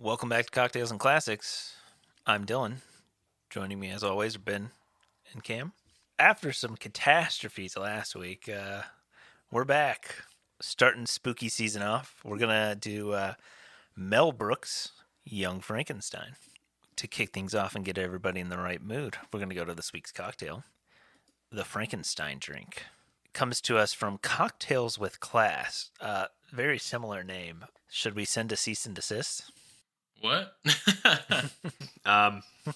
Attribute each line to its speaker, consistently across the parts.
Speaker 1: Welcome back to Cocktails and Classics. I'm Dylan. Joining me as always are Ben and Cam. After some catastrophes last week, we're back. Starting spooky season off, we're going to do Mel Brooks' Young Frankenstein. To kick things off and get everybody in the right mood, we're going to go to this week's cocktail, the Frankenstein Drink. It comes to us from Cocktails with Class. Very similar name. Should we send a cease and desist?
Speaker 2: What?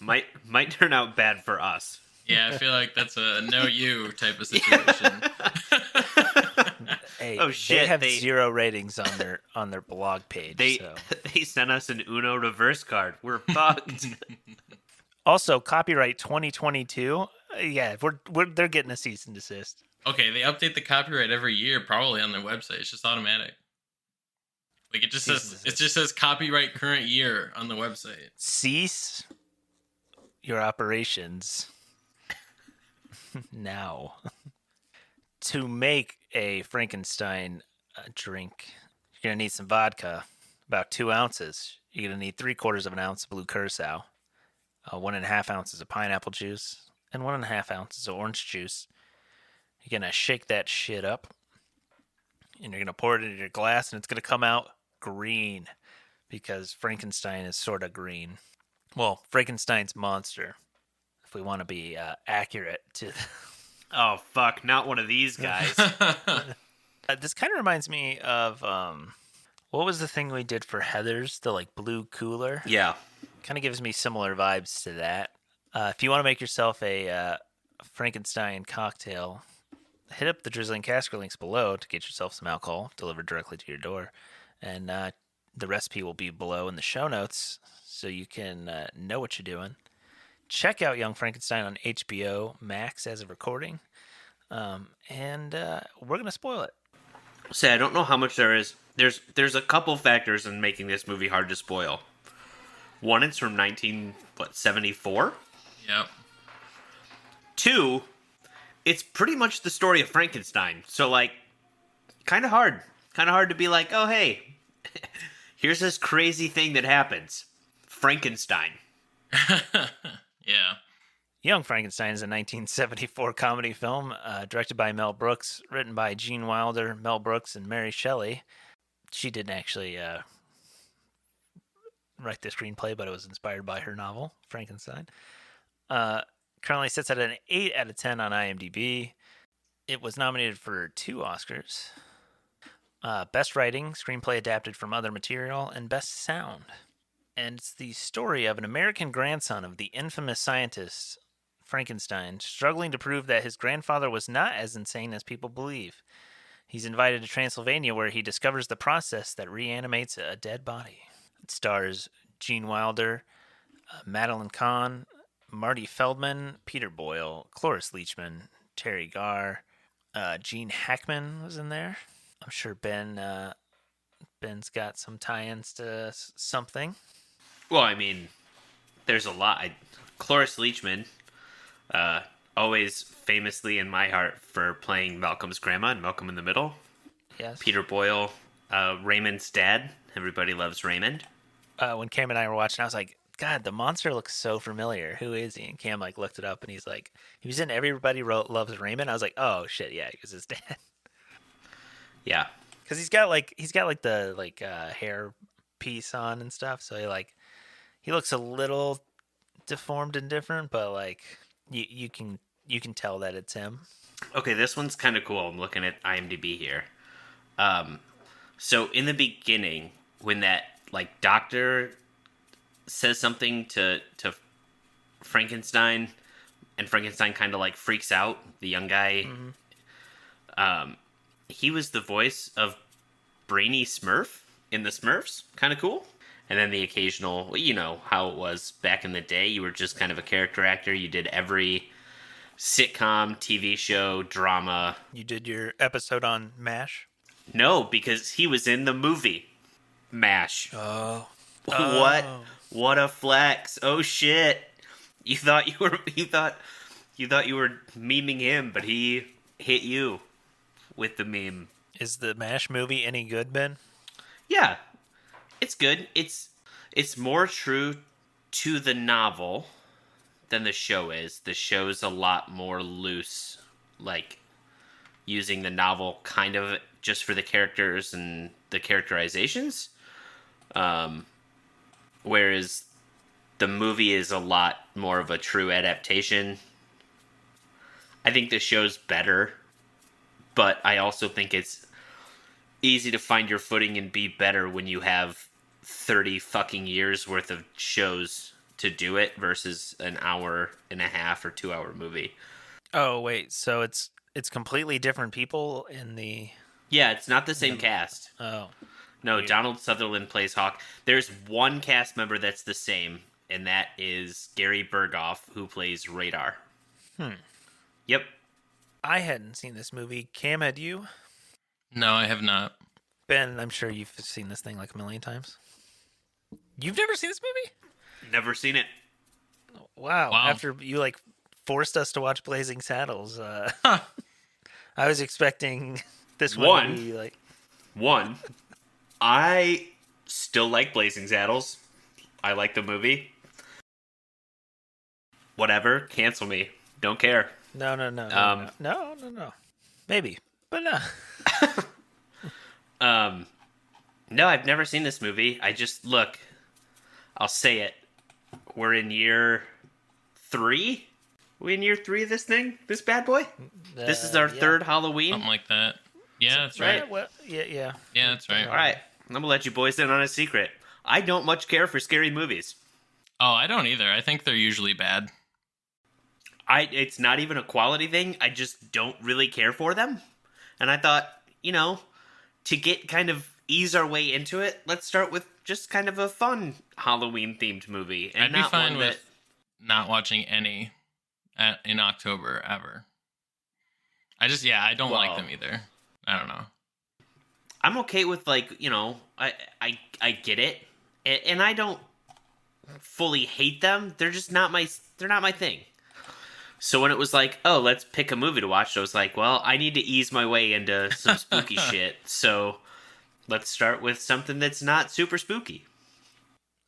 Speaker 3: Might turn out bad for us.
Speaker 2: Yeah, I feel like that's a no you type of situation.
Speaker 1: Hey,
Speaker 3: Oh, shit,
Speaker 1: they have
Speaker 3: they-
Speaker 1: 0 ratings on their blog page.
Speaker 3: They
Speaker 1: So.
Speaker 3: they sent us an Uno reverse card. We're fucked.
Speaker 1: Also, copyright 2022. Yeah, they're getting a cease and desist.
Speaker 2: Okay, they update the copyright every year, probably on their website. It's just automatic. Like it just says copyright current year on the website.
Speaker 1: Cease your operations now. To make a Frankenstein drink, you're gonna need some vodka, about 2 ounces. You're gonna need 3/4 of an ounce of Blue Curacao, 1.5 ounces of pineapple juice, and 1.5 ounces of orange juice. You're gonna shake that shit up, and you're gonna pour it into your glass, and it's gonna come out green because Frankenstein is sort of green. Well, Frankenstein's monster, if we want to be accurate to.
Speaker 3: Oh fuck! Not one of these guys.
Speaker 1: This kind of reminds me of what was the thing we did for Heather's, the like blue cooler.
Speaker 3: Yeah.
Speaker 1: Kind of gives me similar vibes to that. If you want to make yourself a Frankenstein cocktail, hit up the Drizzling Casker links below to get yourself some alcohol delivered directly to your door. And the recipe will be below in the show notes so you can know what you're doing. Check out Young Frankenstein on HBO Max as of recording. And we're going to spoil it.
Speaker 3: Say, I don't know how much there is. There's a couple factors in making this movie hard to spoil. One, it's from 1974.
Speaker 2: Yep.
Speaker 3: 2, it's pretty much the story of Frankenstein. So like, kind of hard to be like, oh hey, here's this crazy thing that happens. Frankenstein.
Speaker 2: Yeah.
Speaker 1: Young Frankenstein is a 1974 comedy film directed by Mel Brooks, written by Gene Wilder, Mel Brooks, and Mary Shelley. She didn't actually write the screenplay, but it was inspired by her novel, Frankenstein. Currently sits at an 8 out of 10 on IMDb. It was nominated for 2 Oscars. Best Writing, Screenplay Adapted from Other Material, and Best Sound. And it's the story of an American grandson of the infamous scientist Frankenstein struggling to prove that his grandfather was not as insane as people believe. He's invited to Transylvania where he discovers the process that reanimates a dead body. It stars Gene Wilder, Madeline Kahn, Marty Feldman, Peter Boyle, Cloris Leachman, Terry Garr, Gene Hackman was in there. I'm sure Ben's got some tie-ins to something.
Speaker 3: Well, I mean, there's a lot. Cloris Leachman, always famously in my heart for playing Malcolm's grandma in Malcolm in the Middle.
Speaker 1: Yes.
Speaker 3: Peter Boyle, Raymond's dad. Everybody loves Raymond.
Speaker 1: When Cam and I were watching, I was like, God, the monster looks so familiar. Who is he? And Cam like looked it up, and he's like, he was in Everybody Loves Raymond. I was like, oh shit, yeah, he was his dad.
Speaker 3: Yeah.
Speaker 1: Because he's got the hair piece on and stuff, so he looks a little deformed and different, but like you can tell that it's him.
Speaker 3: Okay, this one's kind of cool. I'm looking at IMDb here. So in the beginning, when that like doctor says something to Frankenstein, and Frankenstein kind of like freaks out, the young guy. Mm-hmm. He was the voice of Brainy Smurf in the Smurfs. Kind of cool. And then the occasional, you know how it was back in the day. You were just kind of a character actor. You did every sitcom, TV show, drama.
Speaker 1: You did your episode on MASH?
Speaker 3: No, because he was in the movie MASH.
Speaker 1: Oh.
Speaker 3: What a flex. Oh shit. You thought you were memeing him, but he hit you with the meme.
Speaker 1: Is the MASH movie any good, Ben?
Speaker 3: Yeah. It's good. It's It's more true to the novel than the show is. The show's a lot more loose, like using the novel kind of just for the characters and the characterizations. Whereas the movie is a lot more of a true adaptation. I think the show's better, but I also think it's easy to find your footing and be better when you have 30 fucking years worth of shows to do it versus an hour and a half or 2 hour movie.
Speaker 1: Oh wait, so it's completely different people in the.
Speaker 3: Yeah, it's not the same cast.
Speaker 1: Oh.
Speaker 3: No,
Speaker 1: Weird.
Speaker 3: Donald Sutherland plays Hawk. There's one cast member that's the same, and that is Gary Berghoff, who plays Radar. Yep.
Speaker 1: I hadn't seen this movie. Cam, had you?
Speaker 2: No, I have not.
Speaker 1: Ben, I'm sure you've seen this thing like a million times. You've never seen this movie?
Speaker 3: Never seen it.
Speaker 1: Wow.
Speaker 2: Wow.
Speaker 1: After you like forced us to watch Blazing Saddles, I was expecting this one to be like.
Speaker 3: One, I still like Blazing Saddles. I like the movie. Whatever, cancel me. Don't care.
Speaker 1: No. Maybe, but no.
Speaker 3: No, I've never seen this movie. I just look. I'll say it. We're in year 3. We in year 3 of this thing? This bad boy? This is our third Halloween.
Speaker 2: Something like that. Yeah, that's right.
Speaker 1: Yeah, well, yeah.
Speaker 2: Yeah, that's right.
Speaker 3: All right, I'm gonna let you boys in on a secret. I don't much care for scary movies.
Speaker 2: Oh, I don't either. I think they're usually bad.
Speaker 3: It's not even a quality thing. I just don't really care for them. And I thought, to get kind of ease our way into it, let's start with just kind of a fun Halloween themed movie. And
Speaker 2: I'd be
Speaker 3: not
Speaker 2: fine
Speaker 3: one
Speaker 2: with not watching any in October ever. I don't like them either. I don't know.
Speaker 3: I'm okay with I get it. And I don't fully hate them. They're just not my thing. So when it was like, oh, let's pick a movie to watch, I was like, well, I need to ease my way into some spooky shit. So let's start with something that's not super spooky.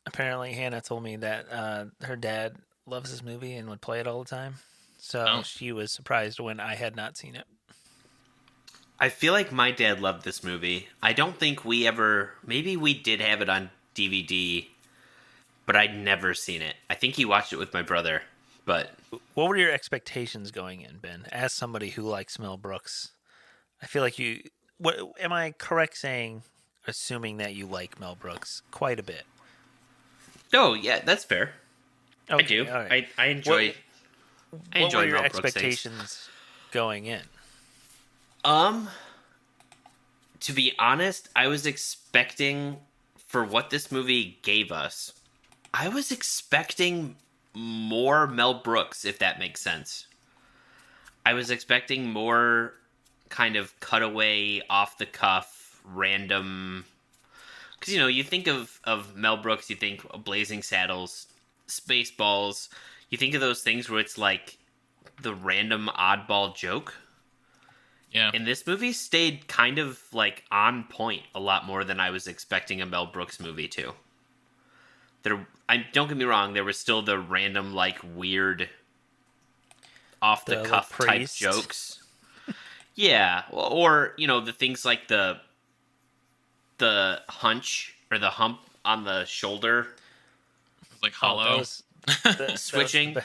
Speaker 1: Apparently, Hannah told me that her dad loves this movie and would play it all the time. So she was surprised when I had not seen it.
Speaker 3: I feel like my dad loved this movie. I don't think maybe we did have it on DVD, but I'd never seen it. I think he watched it with my brother. But
Speaker 1: what were your expectations going in, Ben? As somebody who likes Mel Brooks, I feel like am I correct assuming that you like Mel Brooks quite a bit?
Speaker 3: Oh yeah, that's fair.
Speaker 1: Okay,
Speaker 3: I do.
Speaker 1: Right.
Speaker 3: I enjoy.
Speaker 1: What were your
Speaker 3: Mel Brooks
Speaker 1: expectations going in?
Speaker 3: To be honest, I was expecting, for what this movie gave us, I was expecting more Mel Brooks, if that makes sense. I was expecting more kind of cutaway, off the cuff, random. Because, you think of Mel Brooks, you think of Blazing Saddles, Spaceballs. You think of those things where it's like the random oddball joke.
Speaker 2: Yeah.
Speaker 3: And this movie stayed kind of like on point a lot more than I was expecting a Mel Brooks movie to. Don't get me wrong, there was still the random, like, weird, off-the-cuff type jokes. Yeah, or, the things like the hunch, or the hump on the shoulder.
Speaker 2: It's like hollow.
Speaker 3: Switching.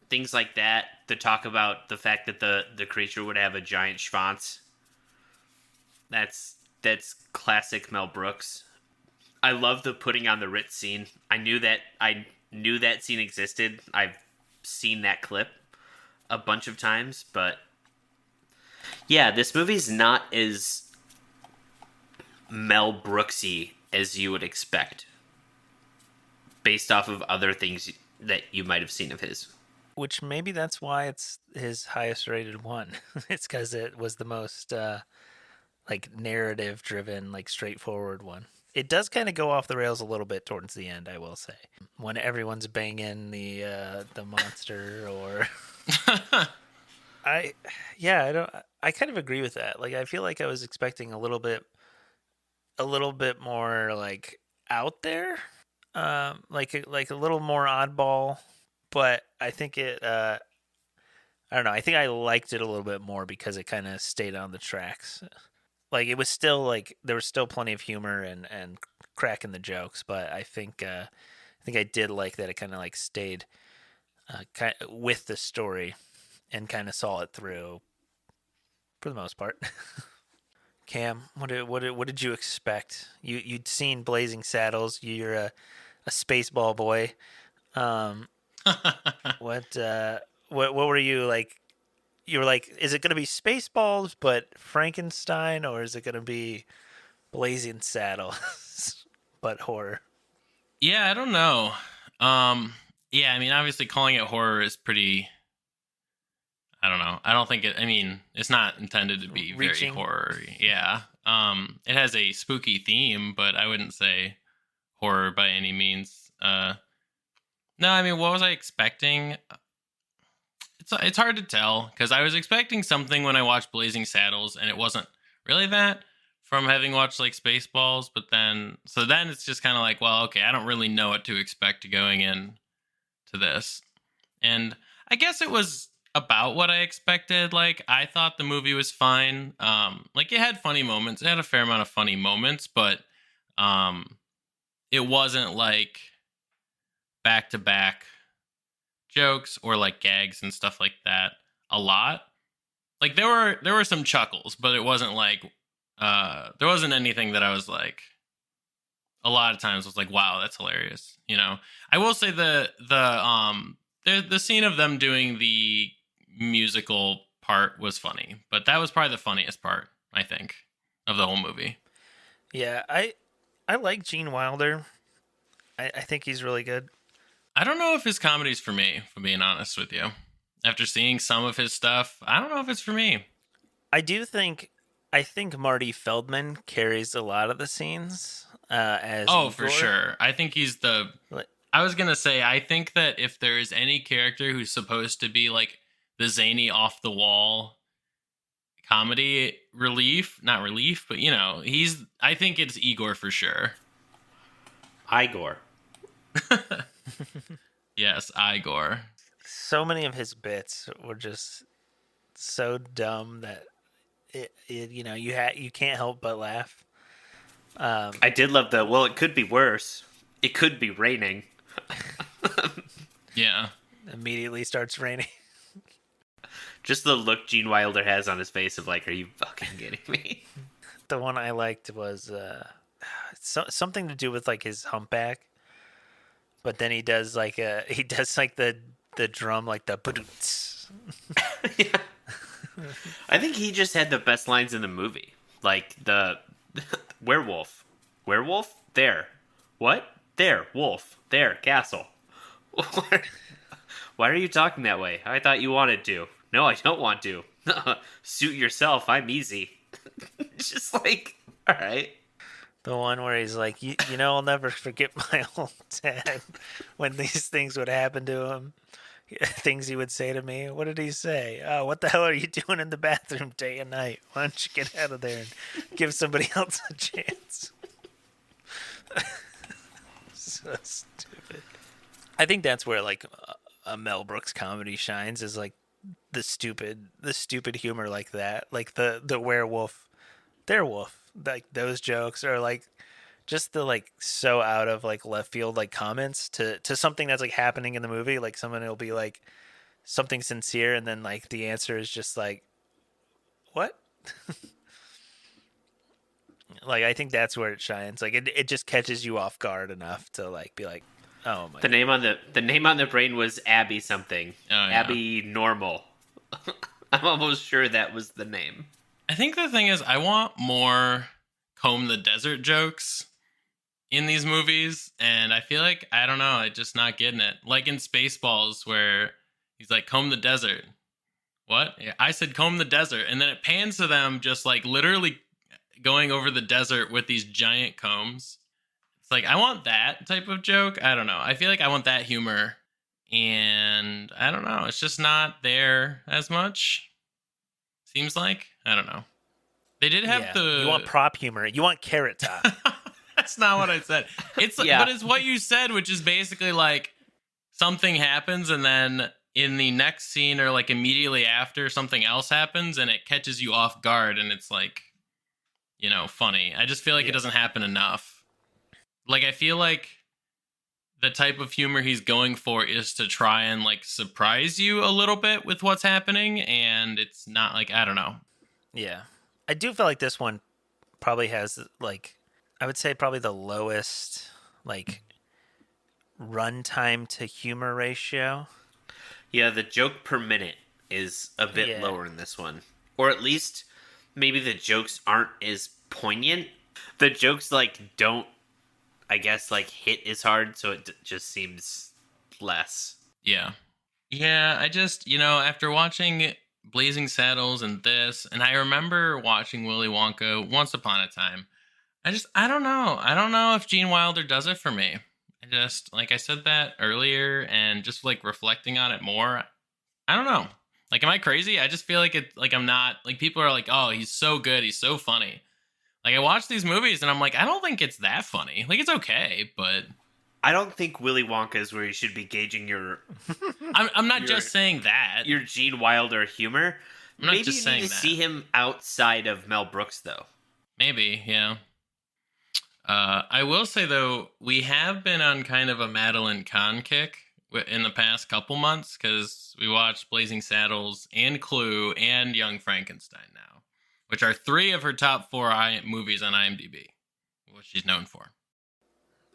Speaker 3: Things like that, to talk about the fact that the creature would have a giant schwanz. That's classic Mel Brooks. I love the putting on the Ritz scene. I knew that scene existed. I've seen that clip a bunch of times, but yeah, this movie's not as Mel Brooksy as you would expect, based off of other things that you might have seen of his.
Speaker 1: Which maybe that's why it's his highest rated one. It's because it was the most narrative driven, straightforward one. It does kind of go off the rails a little bit towards the end, I will say. When everyone's banging the monster, or I kind of agree with that. I feel like I was expecting a little bit a little bit more like out there, like a little more oddball. But I think it. I don't know. I think I liked it a little bit more because it kind of stayed on the tracks. Like it was still like there was still plenty of humor and cracking the jokes, but I think I did like that it kind of like stayed kind of with the story and kind of saw it through for the most part. Cam, what did you expect? You'd seen Blazing Saddles. You're a Spaceball boy. Um, what were you like? You were like, is it going to be Spaceballs but Frankenstein, or is it going to be Blazing Saddles but horror?
Speaker 2: Yeah, I don't know. Yeah, I mean, obviously calling it horror is pretty. I don't know. I don't think it. I mean, it's not intended to be very
Speaker 1: Reaching.
Speaker 2: horror. Yeah. It has a spooky theme, but I wouldn't say horror by any means. No, I mean, what was I expecting? It's hard to tell because I was expecting something when I watched Blazing Saddles, and it wasn't really that from having watched like Spaceballs. But then it's just kind of like, well, okay, I don't really know what to expect going in to this, and I guess it was about what I expected. Like I thought the movie was fine. Like it had funny moments. It had a fair amount of funny moments, but it wasn't like back to back jokes or like gags and stuff like that a lot. Like there were some chuckles, but it wasn't like there wasn't anything that I was like a lot of times was like, wow, that's hilarious. You know, I will say the scene of them doing the musical part was funny, but that was probably the funniest part, I think, of the whole movie.
Speaker 1: Yeah, I like Gene Wilder. I think he's really good.
Speaker 2: I don't know if his comedy's for me, if I'm being honest with you. After seeing some of his stuff, I don't know if it's for me.
Speaker 1: I think Marty Feldman carries a lot of the scenes as
Speaker 2: Oh,
Speaker 1: Igor.
Speaker 2: for sure. I think he's the.
Speaker 1: Like,
Speaker 2: I was going to say, I think that if there is any character who's supposed to be like the zany off the wall comedy relief, not relief, but you know, I think it's Igor for sure.
Speaker 3: Igor.
Speaker 2: Yes, Igor.
Speaker 1: so many of his bits were just so dumb that you can't help but laugh.
Speaker 3: I did love well, it could be worse. It could be raining.
Speaker 2: Yeah.
Speaker 1: Immediately starts raining.
Speaker 3: Just the look Gene Wilder has on his face of like, are you fucking kidding me?
Speaker 1: The one I liked was something to do with like his humpback, but then he does like the drum, like the badoots.
Speaker 3: Yeah. I think he just had the best lines in the movie. Like the werewolf. Werewolf? There. What? There. Wolf. There. Castle. Why are you talking that way? I thought you wanted to. No, I don't want to. Suit yourself. I'm easy. It's just like, all right.
Speaker 1: The one where he's like, I'll never forget my old dad when these things would happen to him. Things he would say to me. What did he say? Oh, what the hell are you doing in the bathroom day and night? Why don't you get out of there and give somebody else a chance? So stupid. I think that's where like a Mel Brooks comedy shines, is like the stupid humor like that, like the werewolf, their wolf, like those jokes are like just the like so out of like left field like comments to something that's like happening in the movie. Like someone will be like something sincere, and then like the answer is just like, what? Like I think that's where it shines. Like it just catches you off guard enough to like be like, oh my.
Speaker 3: The name on the brain was Abby something.
Speaker 2: Oh, yeah.
Speaker 3: Abby Normal. I'm almost sure that was the name.
Speaker 2: I think the thing is, I want more comb the desert jokes in these movies, and I feel like, I don't know, I'm just not getting it. Like in Spaceballs, where he's like, comb the desert. What? Yeah, I said comb the desert, and then it pans to them just like literally going over the desert with these giant combs. It's like, I want that type of joke. I don't know. I feel like I want that humor, and I don't know. It's just not there as much. Seems like. I don't know. They did have
Speaker 1: Yeah. You want prop humor. You want Carrot Top.
Speaker 2: That's not what I said. It's
Speaker 3: Yeah.
Speaker 2: But it's what you said, which is basically like something happens and then in the next scene or like immediately after something else happens and it catches you off guard and it's like, you know, funny. I just feel like it doesn't happen enough. Like, I feel like the type of humor he's going for is to try and like surprise you a little bit with what's happening, and it's not like, I don't know.
Speaker 1: Yeah. I do feel like this one probably has like, I would say probably the lowest like runtime to humor ratio.
Speaker 3: Yeah, the joke per minute is a bit lower in this one. Or at least maybe the jokes aren't as poignant. The jokes like don't, I guess, like hit as hard, so it just seems less.
Speaker 2: Yeah. Yeah, I just, you know, after watching Blazing Saddles and this, and I remember watching Willy Wonka once upon a time, I don't know. I don't know if Gene Wilder does it for me. I just, like I said that earlier, and just like reflecting on it more, I don't know. Like, am I crazy? I just feel like I'm not, like, people are like, oh, he's so good, he's so funny. Like, I watch these movies and I'm like, I don't think it's that funny. Like, it's okay, but
Speaker 3: I don't think Willy Wonka is where you should be gauging your.
Speaker 2: I'm not just saying that.
Speaker 3: Your Gene Wilder humor.
Speaker 2: I'm not
Speaker 3: Maybe
Speaker 2: just
Speaker 3: you
Speaker 2: saying
Speaker 3: need to
Speaker 2: that.
Speaker 3: see him outside of Mel Brooks, though.
Speaker 2: Maybe, yeah. I will say, though, we have been on kind of a Madeline Kahn kick in the past couple months, because we watched Blazing Saddles and Clue and Young Frankenstein now, which are 3 of her top 4 movies on IMDb, what she's known for.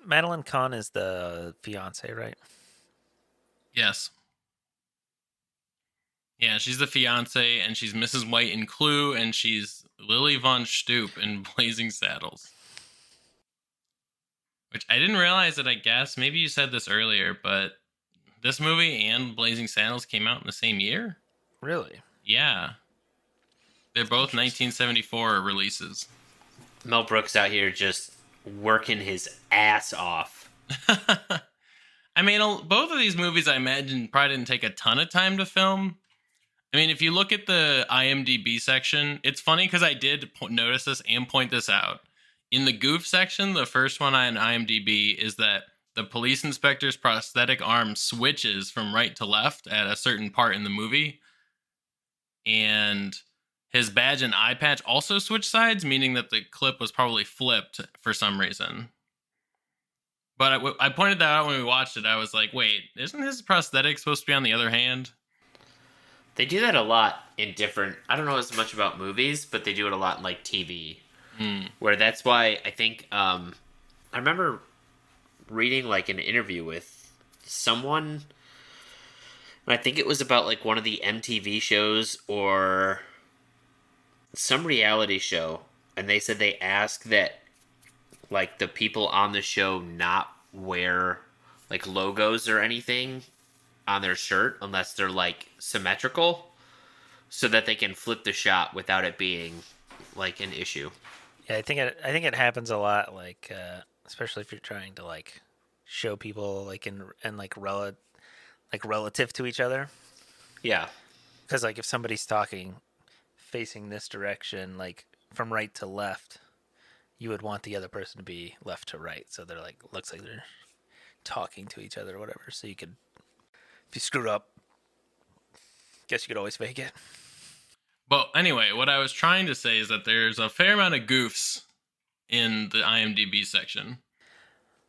Speaker 1: Madeline Kahn is the fiance, right?
Speaker 2: Yes. Yeah, she's the fiance, and she's Mrs. White in Clue, and she's Lily Von Stoop in Blazing Saddles. Which I didn't realize that, I guess. Maybe you said this earlier, but this movie and Blazing Saddles came out in the same year?
Speaker 1: Really?
Speaker 2: Yeah. They're both 1974 releases.
Speaker 3: Mel Brooks out here just working his ass off.
Speaker 2: I mean, both of these movies, I imagine, probably didn't take a ton of time to film. I mean, if you look at the IMDb section, it's funny because I did notice this and point this out. In the goof section, the first one on IMDb is that the police inspector's prosthetic arm switches from right to left at a certain part in the movie. And his badge and eye patch also switch sides, meaning that the clip was probably flipped for some reason. But I pointed that out when we watched it. I was like, wait, isn't his prosthetic supposed to be on the other hand?
Speaker 3: They do that a lot in different... I don't know as much about movies, but they do it a lot in, like, TV. Where that's why I think... I remember reading, like, an interview with someone... I think it was about, like, one of the MTV shows or some reality show. And they said they asked that, like, the people on the show not wear, like, logos or anything on their shirt unless they're, like, symmetrical, so that they can flip the shot without it being, like, an issue.
Speaker 1: Yeah, I think it happens a lot, like especially if you're trying to like show people like in like relative to each other.
Speaker 3: Yeah,
Speaker 1: because like if somebody's talking facing this direction, like from right to left, you would want the other person to be left to right, so they're like looks like they're talking to each other or whatever. So you could, if you screwed up, guess you could always fake it.
Speaker 2: But anyway, what I was trying to say is that there's a fair amount of goofs in the IMDb section.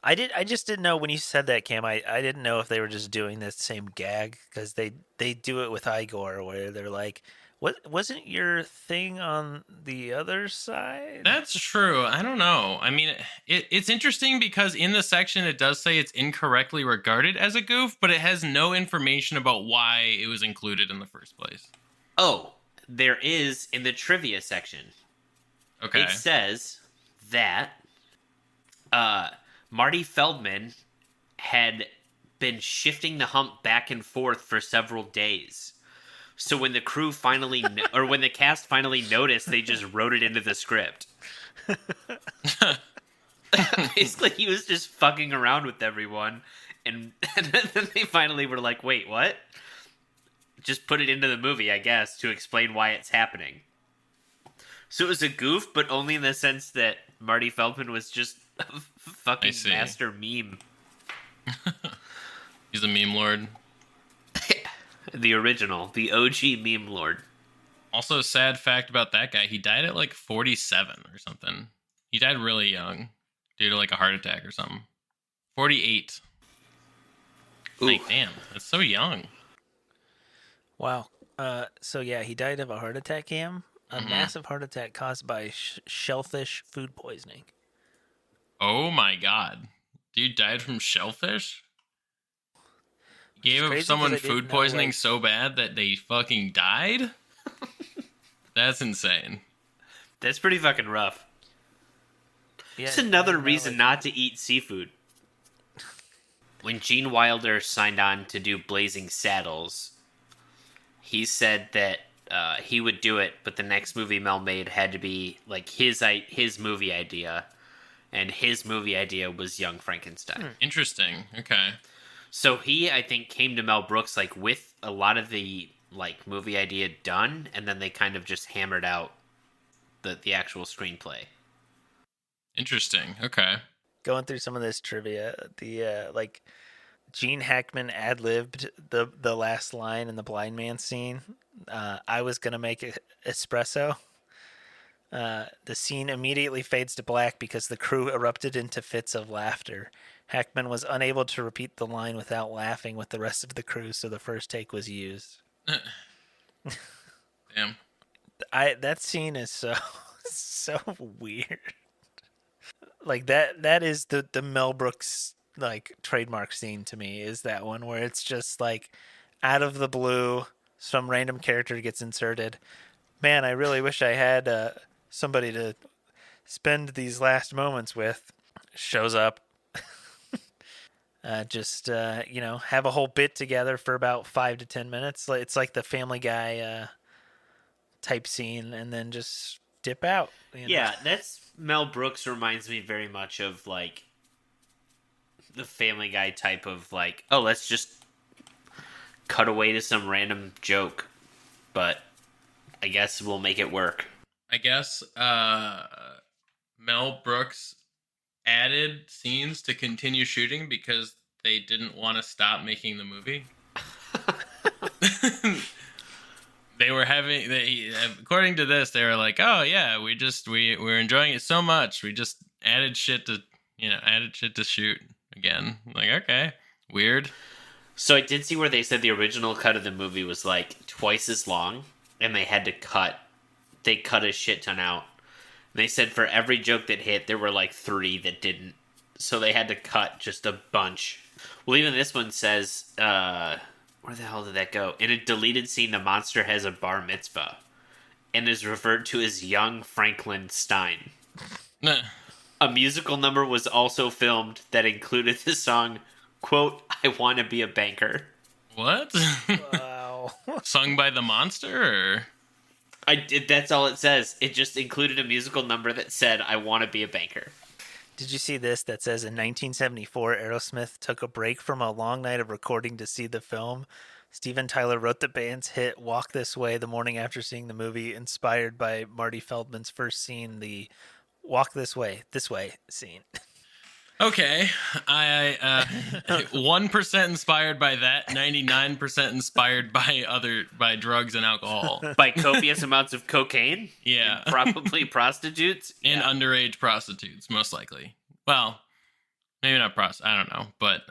Speaker 1: I just didn't know when you said that, Cam. I didn't know if they were just doing this same gag, because they do it with Igor, where they're like, "What wasn't your thing on the other side?"
Speaker 2: That's true. I don't know. I mean, it's interesting because in the section it does say it's incorrectly regarded as a goof, but it has no information about why it was included in the first place.
Speaker 3: Oh, there is in the trivia section.
Speaker 2: Okay.
Speaker 3: It says that Marty Feldman had been shifting the hump back and forth for several days. So when the crew finally, or when the cast finally noticed, they just wrote it into the script. Basically, he was just fucking around with everyone. And then they finally were like, wait, what? Just put it into the movie, I guess, to explain why it's happening. So it was a goof, but only in the sense that Marty Feldman was just a fucking master meme.
Speaker 2: He's a meme lord.
Speaker 3: The original, the OG meme lord.
Speaker 2: Also, a sad fact about that guy, he died at like 47 or something. He died really young due to like a heart attack or something. 48.
Speaker 3: Ooh.
Speaker 2: Like, damn, that's so young.
Speaker 1: Wow. So yeah, he died of a heart attack, Cam. A massive heart attack caused by shellfish food poisoning.
Speaker 2: Oh my god. Dude died from shellfish? Gave someone food poisoning so bad that they fucking died? That's insane.
Speaker 3: That's pretty fucking rough. Yeah, it's another reason not to eat seafood. When Gene Wilder signed on to do Blazing Saddles, he said that he would do it, but the next movie Mel made had to be like his movie idea, and his movie idea was Young Frankenstein.
Speaker 2: Interesting. Okay.
Speaker 3: So he, I think, came to Mel Brooks like with a lot of the like movie idea done, and then they kind of just hammered out the actual screenplay.
Speaker 2: Interesting. Okay.
Speaker 1: Going through some of this trivia, the like Gene Hackman ad-libbed the last line in the blind man scene. I was gonna make espresso. The scene immediately fades to black because the crew erupted into fits of laughter. Hackman was unable to repeat the line without laughing with the rest of the crew, so the first take was used.
Speaker 2: Damn.
Speaker 1: That scene is so weird. Like that is the Mel Brooks like trademark scene to me, is that one where it's just like out of the blue some random character gets inserted. Man, I really wish I had somebody to spend these last moments with. Shows up. Have a whole bit together for about 5 to 10 minutes. It's like the Family Guy type scene, and then just dip out.
Speaker 3: Yeah, that's Mel Brooks reminds me very much of like the Family Guy type of like, oh, let's just cut away to some random joke, but I guess we'll make it work.
Speaker 2: I guess Mel Brooks added scenes to continue shooting because they didn't want to stop making the movie. According to this, they were like, oh yeah, we're enjoying it so much, we just added shit to shoot again. I'm like, okay, weird.
Speaker 3: So I did see where they said the original cut of the movie was like twice as long, and they had to cut a shit ton out. They said for every joke that hit, there were like 3 that didn't. So they had to cut just a bunch. Well, even this one says, where the hell did that go? In a deleted scene, the monster has a bar mitzvah and is referred to as Young Frankenstein. A musical number was also filmed that included the song, quote, I Want to Be a Banker.
Speaker 2: What?
Speaker 1: Wow.
Speaker 2: Sung by the monster? Or?
Speaker 3: That's all it says. It just included a musical number that said, I want to be a banker.
Speaker 1: Did you see this that says in 1974, Aerosmith took a break from a long night of recording to see the film? Steven Tyler wrote the band's hit Walk This Way the morning after seeing the movie, inspired by Marty Feldman's first scene, the Walk This Way scene.
Speaker 2: Okay, I 1% inspired by that, 99% inspired by drugs and alcohol,
Speaker 3: by copious amounts of cocaine.
Speaker 2: Yeah,
Speaker 3: and probably prostitutes
Speaker 2: and underage prostitutes, most likely. Well, maybe not prostitutes. I don't know, but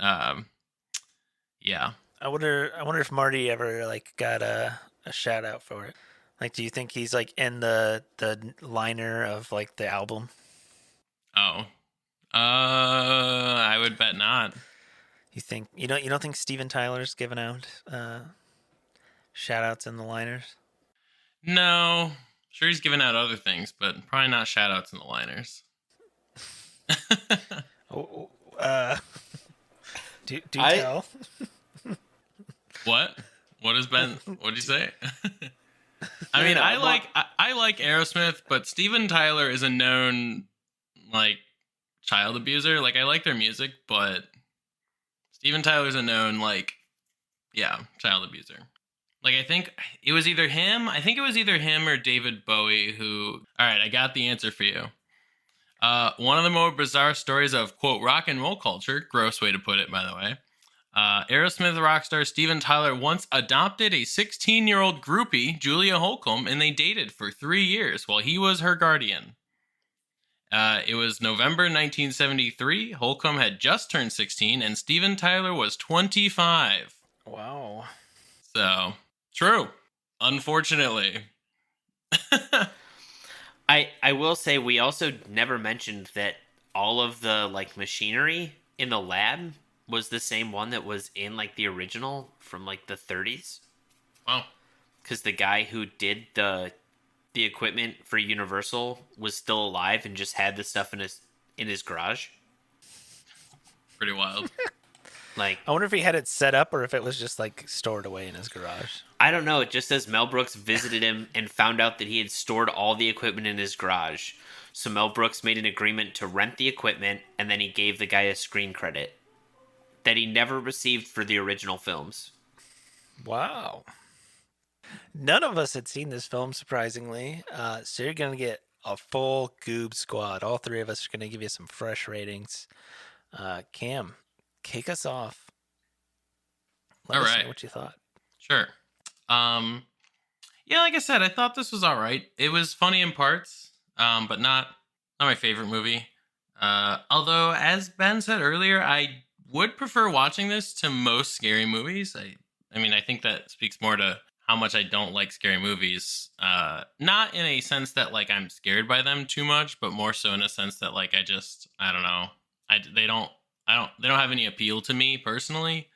Speaker 2: yeah.
Speaker 1: I wonder if Marty ever like got a shout out for it. Like, do you think he's like in the liner of like the album?
Speaker 2: Oh. I would bet not.
Speaker 1: You don't think Steven Tyler's giving out shout outs in the liners?
Speaker 2: No. Sure, he's giving out other things, but probably not shout outs in the liners.
Speaker 1: Do tell.
Speaker 2: What? What has been? What'd you say? I mean, I like Aerosmith, but Steven Tyler is a known like child abuser. Like, I like their music, but Steven Tyler's a known, like, yeah, child abuser. Like, I think it was either him. I think it was either him or David Bowie who. All right, I got the answer for you. One of the more bizarre stories of, quote, rock and roll culture, gross way to put it, by the way. Aerosmith rock star Steven Tyler once adopted a 16-year-old groupie, Julia Holcomb, and they dated for 3 years while he was her guardian. It was November 1973. Holcomb had just turned 16, and Steven Tyler was 25.
Speaker 1: Wow.
Speaker 2: So, true. Unfortunately.
Speaker 3: I will say we also never mentioned that all of the like machinery in the lab was the same one that was in like the original from like the 30s.
Speaker 2: Wow.
Speaker 3: Because the guy who did the equipment for Universal was still alive and just had the stuff in his garage.
Speaker 2: Pretty wild.
Speaker 3: Like,
Speaker 1: I wonder if he had it set up or if it was just like stored away in his garage.
Speaker 3: I don't know. It just says Mel Brooks visited him and found out that he had stored all the equipment in his garage. So Mel Brooks made an agreement to rent the equipment, and then he gave the guy a screen credit that he never received for the original films.
Speaker 1: Wow. None of us had seen this film, surprisingly. So you're going to get a full Goob squad. All three of us are going to give you some fresh ratings. Cam, kick us off. Let
Speaker 2: All
Speaker 1: us
Speaker 2: right.
Speaker 1: know what you thought.
Speaker 2: Sure. Yeah, like I said, I thought this was all right. It was funny in parts, but not my favorite movie. Although, as Ben said earlier, I would prefer watching this to most scary movies. I mean, I think that speaks more to how much I don't like scary movies. Not in a sense that like I'm scared by them too much, but more so in a sense that like I don't know. They don't have any appeal to me personally,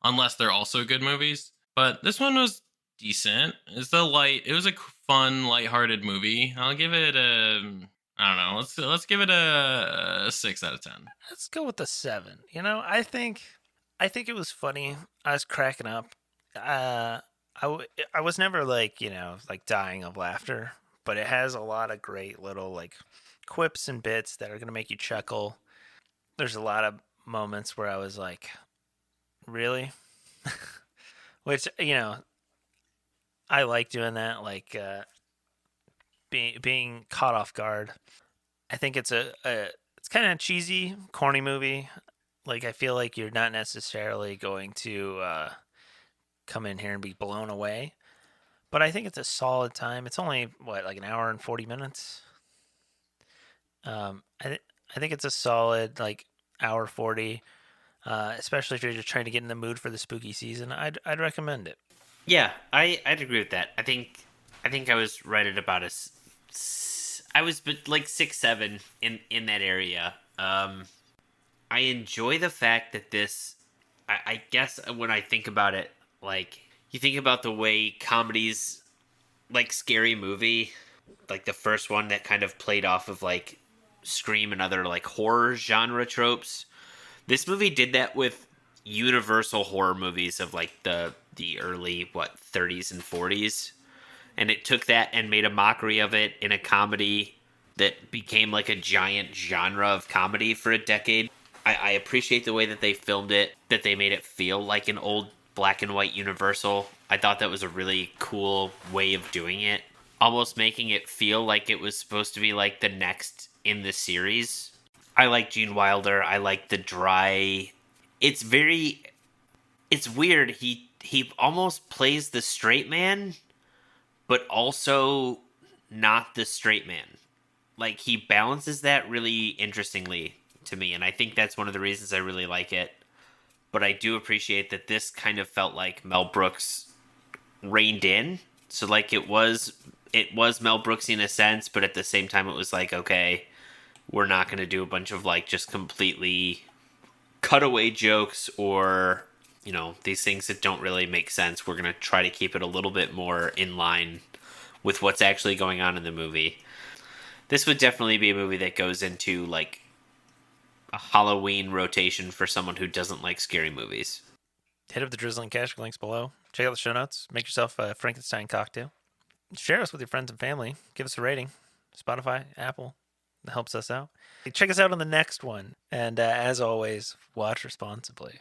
Speaker 2: unless they're also good movies. But this one was decent. It was a fun, lighthearted movie. I'll give it I don't know. Let's give it a 6 out of 10.
Speaker 1: Let's go with a 7. You know, I think it was funny. I was cracking up. I was never like, you know, like dying of laughter, but it has a lot of great little like quips and bits that are going to make you chuckle. There's a lot of moments where I was like, really? Which, you know, I like doing that, like being caught off guard. I think it's it's kind of cheesy, corny movie. Like, I feel like you're not necessarily going to come in here and be blown away. But I think it's a solid time. It's only, like an hour and 40 minutes? I think it's a solid, like, hour 40. Especially if you're just trying to get in the mood for the spooky season, I'd recommend it.
Speaker 3: Yeah, I'd agree with that. I think I was right at about I was like 6-7 in that area. I enjoy the fact that this. I guess when I think about it, like you think about the way comedies, like Scary Movie, like the first one that kind of played off of like Scream and other like horror genre tropes. This movie did that with universal horror movies of like the early 30s and 40s, and it took that and made a mockery of it in a comedy that became like a giant genre of comedy for a decade. I appreciate the way that they filmed it, that they made it feel like an old black and white Universal. I thought that was a really cool way of doing it, almost making it feel like it was supposed to be like the next in the series. I like Gene Wilder. I like the dry. It's weird. He almost plays the straight man, but also not the straight man. Like, he balances that really interestingly to me, and I think that's one of the reasons I really like it. But I do appreciate that this kind of felt like Mel Brooks reined in. So, like, it was Mel Brooks in a sense, but at the same time it was like, okay, we're not going to do a bunch of, like, just completely cutaway jokes or, you know, these things that don't really make sense. We're going to try to keep it a little bit more in line with what's actually going on in the movie. This would definitely be a movie that goes into, like, a Halloween rotation for someone who doesn't like scary movies.
Speaker 1: Hit up the Drizzling Cash links below. Check out the show notes. Make yourself a Frankenstein cocktail. Share us with your friends and family. Give us a rating. Spotify, Apple. That helps us out. Check us out on the next one. And as always, watch responsibly.